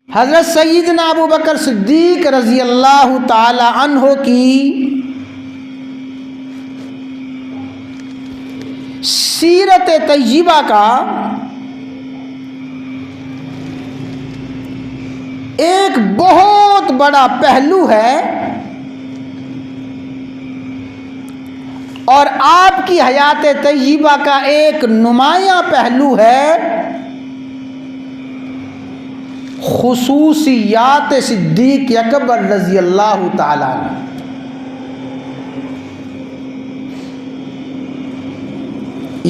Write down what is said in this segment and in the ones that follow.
حضرت سیدنا ابو بکر صدیق رضی اللہ تعالی عنہ کی سیرت طیبہ کا ایک بہت بڑا پہلو ہے اور آپ کی حیات طیبہ کا ایک نمایاں پہلو ہے خصوصیات صدیق اکبر رضی اللہ تعالی عنہ۔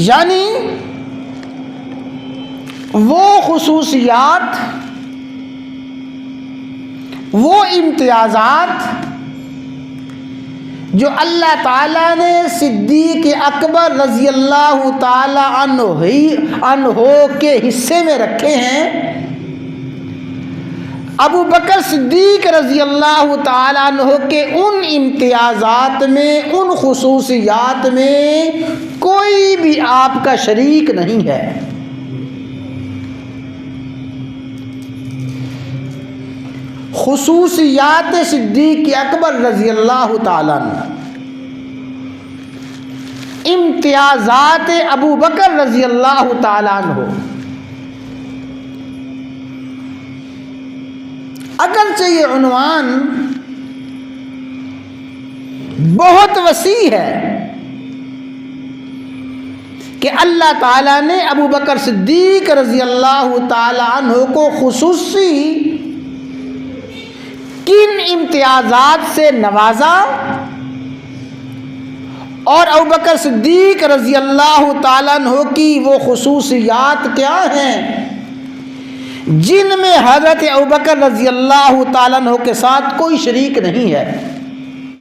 یعنی وہ خصوصیات، وہ امتیازات جو اللہ تعالیٰ نے صدیق اکبر رضی اللہ تعالی عنہ کے حصے میں رکھے ہیں، ابو بکر صدیق رضی اللہ تعالی عنہ کے ان امتیازات میں، ان خصوصیات میں کوئی بھی آپ کا شریک نہیں ہے۔ خصوصیات صدیق اکبر رضی اللہ تعالی عنہ، امتیازات ابو بکر رضی اللہ تعالی عنہ، اگرچہ یہ عنوان بہت وسیع ہے کہ اللہ تعالیٰ نے ابو بکر صدیق رضی اللہ تعالی عنہ کو خصوصی کن امتیازات سے نوازا، اور ابو بکر صدیق رضی اللہ تعالی عنہ کی وہ خصوصیات کیا ہیں جن میں حضرت ابو بکر رضی اللہ تعالی عنہ کے ساتھ کوئی شریک نہیں ہے۔